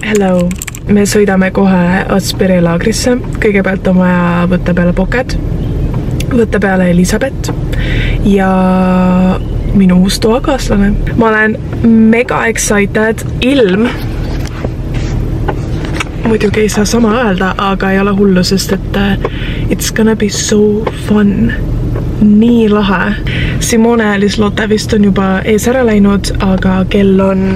Hello, me sõidame kohe Otspere laagrisse. Kõigepealt on vaja võtta peale Pocket, võtta peale Elisabeth ja minu uus toakaaslane. Ma olen mega excited. Ilm muidugi ei saa sama öelda, aga ei ole hullu, sest et it's gonna be so fun. Nii lahe. Simone ja Liis-Lotte vist on juba ees ära läinud, aga kell on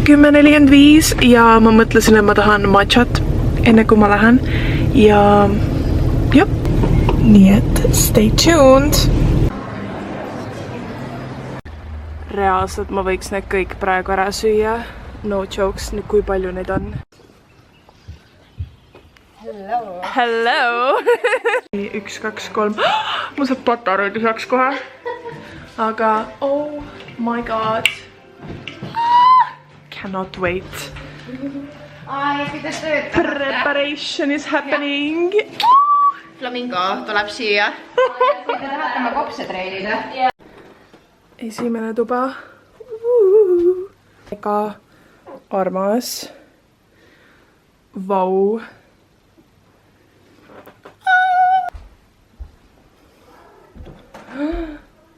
10:45 ja ma mõtlesin, et ma tahan matchat enne kui ma lähen ja jah, nii et stay tuned. Reaalselt ma võiks need kõik praegu ära süüa. No jokes, nüüd kui palju neid on. Hello! Hello! 1, 2, 3. Ma saab patareid lisaks kohe. Aga oh my god. Cannot wait. Preparation is happening. Flamingo tuleb siia. Kui te tahate oma kopse treenida. Esimene tuba. Ega armas. Vau.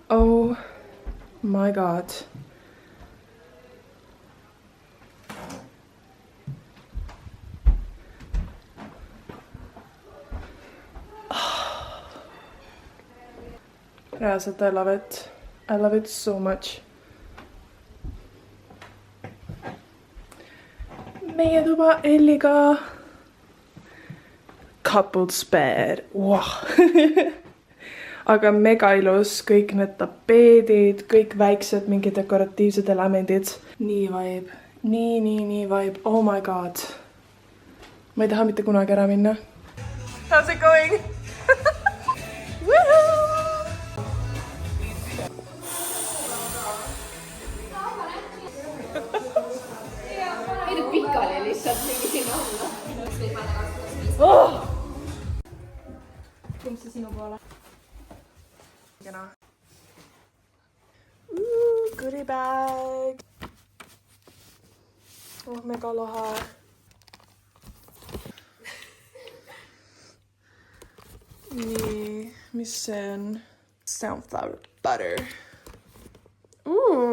Oh my god. Reaalselt I love it. I love it so much. Meie tuba Elliga. Couple's bed. Wow. Aga mega ilus, kõik need tapeedid, kõik väiksed mingi dekoratiivsed elemendid. Nii vibe. Nii vibe. Oh my god. Ma ei taha mitte kunagi ära minna. How's it going? Heidub pikali lihtsalt mingi sinna alla. Kumb see sinu poole? Goodie bag. Oh, mega lahe. Nii, mis see on? Sunflower butter.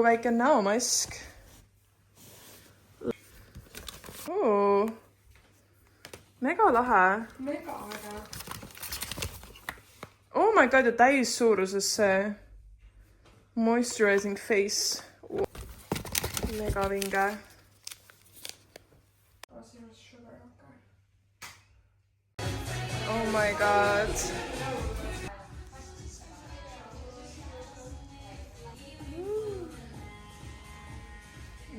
Väike näomask. Mega lahe. Mega väga. Oh my god, ja täis suuruses see moisturizing face. Mega vinge. Oh my god.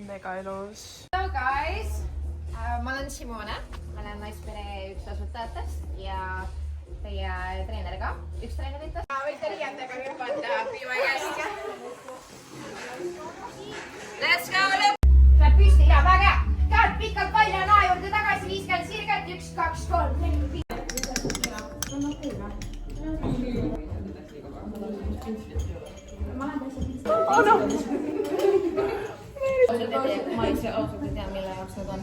Mega ilus. Hello guys, ma olen Simone, ma olen Naispere üks asutajatest ja teie treener ka, üks treeneritest. Võite riietega hüpata piima käest. Let's go! Läheb püsti ja väga käed pikalt välja, naa juurde tagasi, 50 sirget, 1, 2, 3, 4, 5. Oh no! Ma ise ausalt ei tea, mille jaoks need on.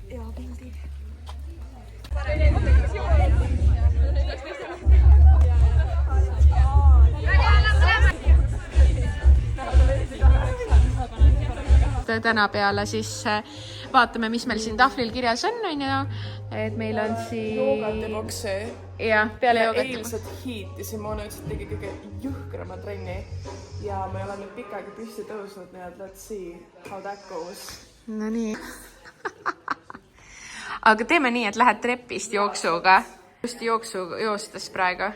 Ja, pildi. Täna peale siis vaatame, mis meil siin tahvlil kirjas on ju, et meil on siin Joogatiboksi. ja peale Ja joogatiboksi. eilset hiiti Simone ütles, et tegi kõige jõhkrama trenni ja ma ei ole nüüd pikagi püsti tõusnud, nii et let's see how that goes. No nii. Aga teeme nii, et lähed trepist jooksuga. Just joostes praegu.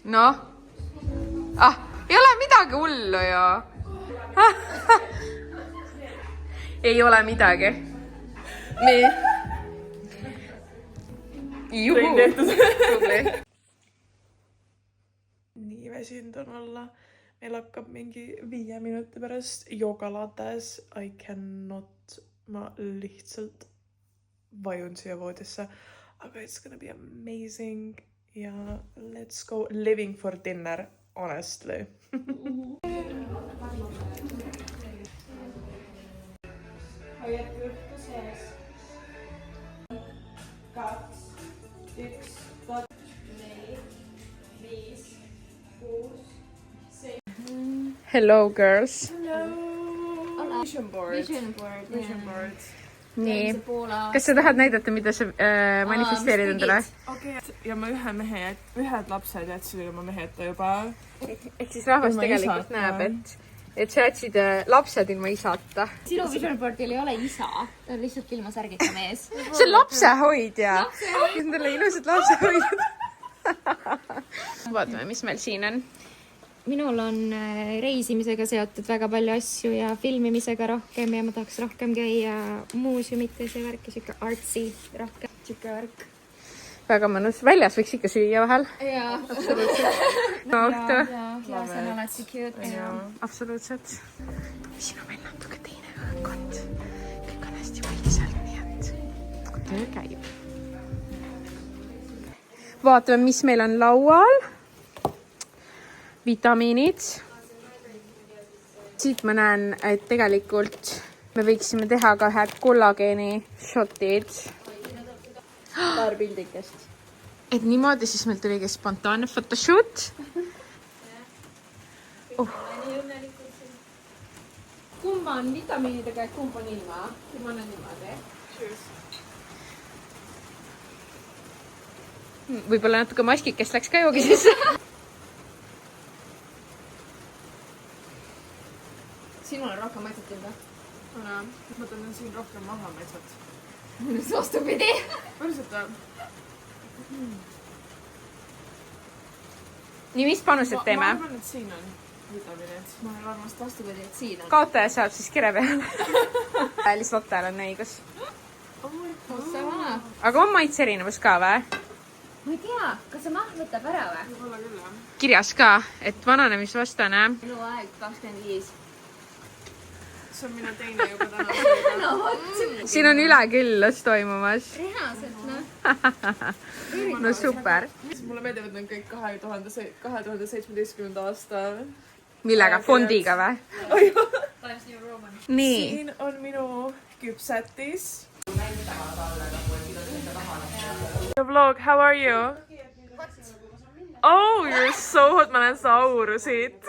No. Ei ole midagi hullu ju. Ei ole midagi. Nii. Juhu. Nii väsinud on olla. Meil hakkab mingi 5 minuti pärast joogalates. I cannot. Ma lihtsalt vajun siia voodisse. Aga it's gonna be amazing. Ja let's go living for dinner, honestly. Hoiad kõhtu sees. 2, 1, 4, 5, 6, 7. Hello, girls. Hello. Vision board. Vision board. Nii. Kas sa tahad näidata, mida sa manifesteerid endale? Okei. Ja ma ühed lapsed jätsid ilma meheta juba. Ehk siis rahvas tegelikult näeb, et sa jätsid lapsed ilma isata. Sinu vision boardil ei ole isa, ta on lihtsalt ilma särgita mees. See on lapsehoidja. Endale ilusad lapsehoidjad. Vaatame, mis meil siin on. Minul on reisimisega seotud väga palju asju ja filmimisega rohkem ja ma tahaks rohkem käia muuseumites ja värki, siuke artsy rohkem, siuke värk. Väga mõnus. Väljas võiks ikka süüa vahel. Jaa. Ja, see on alati cute. absoluutselt. Siin on meil natuke teine õhkkond. Kõik on hästi vaikselt, nii et töö käib. Vaatame, mis meil on laual. Vitamiinid. Siit ma näen, et tegelikult me võiksime teha ka ühed kollageeni shotid. Paar pildikest. Et niimoodi siis meil tuligi spontaanne photoshoot. Kumba on vitamiinidega ja kumba on ilma? Ma olen niimoodi. Võib-olla natuke maskikest läks ka joogi sisse. Sinul on rohkem maitset tunda? Ma tunnen siin rohkem maha maitset. Minus vastupidi. Päriselt või? Nii, mis panused teeme? Ma arvan, et siin on vitamiinid. Ma olen arvast vastupidi, et siin on. Kaotaja saab siis kire peale. Lihtsalt Ottel on õigus. See vana. Aga on maitse erinevus ka või? Ma ei tea, kas see maht võtab ära või? Võib-olla küll, jah. Kirjas ka, et vananemisvastane. Minu aeg 25. See on minu teine juba täna. No vot. Siin on üleküllus toimumas. Reaalselt, noh. No super. Mulle meeldivad need kõik 2017. aasta. Millega? Fondiga või? Times New Roman. Nii. Siin on minu küpsetis. The vlog, how are you? Oh, you're so hot. Ma näen seda auru siit.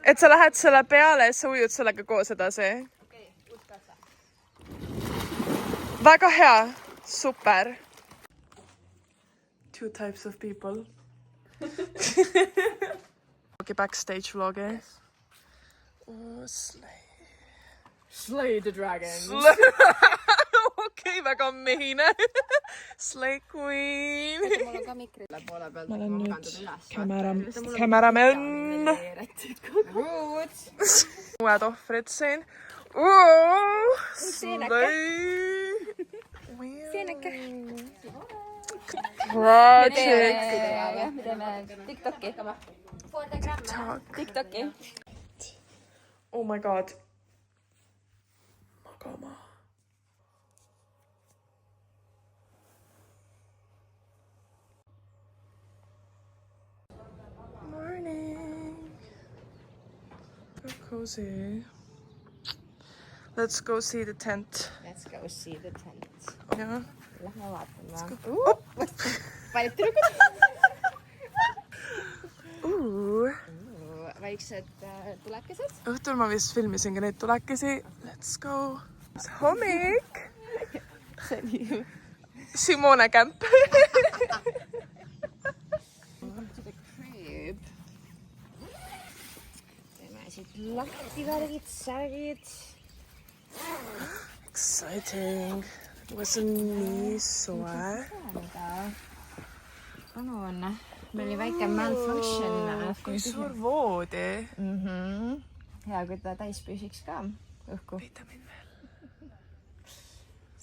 Et sa lähed selle peale ja sa ujud sellega koos edasi. Väga hea. Super. Two types of people. Okay, backstage vlogi. Oh, slay. Slay the dragons. Okei, väga mehine. Slay queen. Mul on ka mikri poole peal. Ma olen nüüd cameraman. Uued ohvrid siin. Slay. Seeneke. Project. Me teeme TikToki. TikToki. Oh my god. Magama. Morning. So cozy. Let's go see the tent. Let's go see the tent. Yeah. Lähme vaatame. Paljud Väiksed tulekesed. Õhtul ma vist filmisin ka neid tulekesi. Let's go. Hommik. Simone Kämp. Teeme siit lahti värgid, särgid. Exciting. Was on nii soe. Palun. Meil oli väike malfunction. Kui suur voodi. Hea, kui ta täis püsiks ka õhku. Vitamin veel.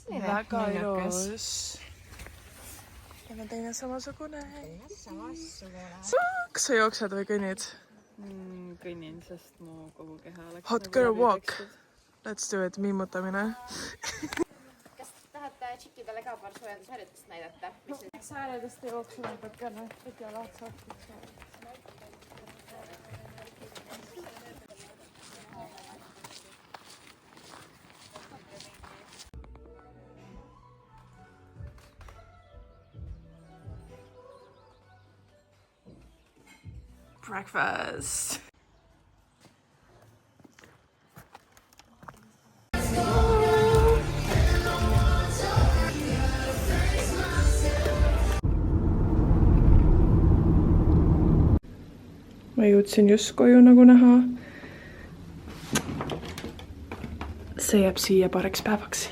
Väga ilus. Ja on teine samasugune. Kas sa jooksed või kõnnid? Kõnnin, sest mu kogu keha läks Hot girl walk. Let's do it. Miimutamine. Kas tšikkidele ka paar soojendusharjutust näidata. Sääredest jooksu natukene, et jalad saaksid saada. Breakfast. Ma jõudsin just koju nagu näha. See jääb siia paariks päevaks.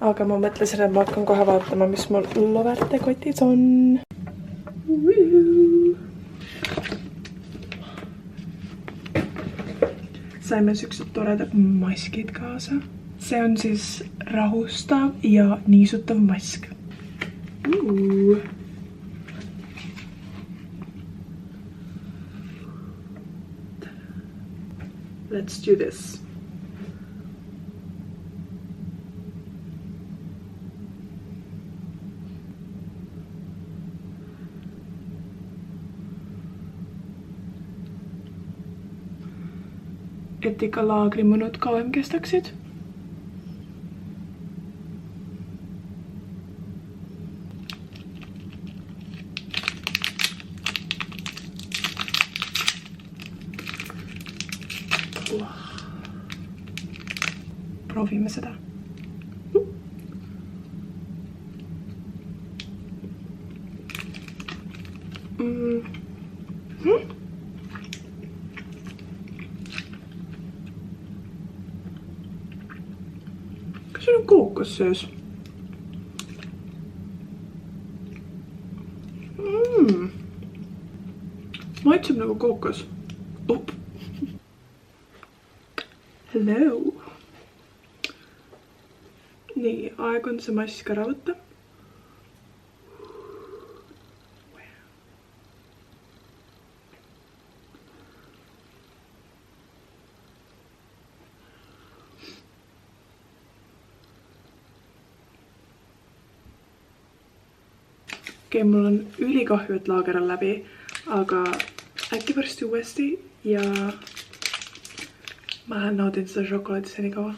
Aga ma mõtlesin, et ma hakkan kohe vaatama, mis mul loverte kotis on. Saime siuksed toredad maskid kaasa. See on siis rahustav ja niisutav mask. Let's do this. Et ikka laagrimunud kauem kestaksid. Proovime seda. Kas siin on kookos sees? Maitseb nagu kookos. Op. Hello. Nii, aeg on see mask ära võtta. Okei, mul on ülikahju, et laager on läbi, aga äkki varsti uuesti ja ma lähen naudin seda šokolaadi seni kaua.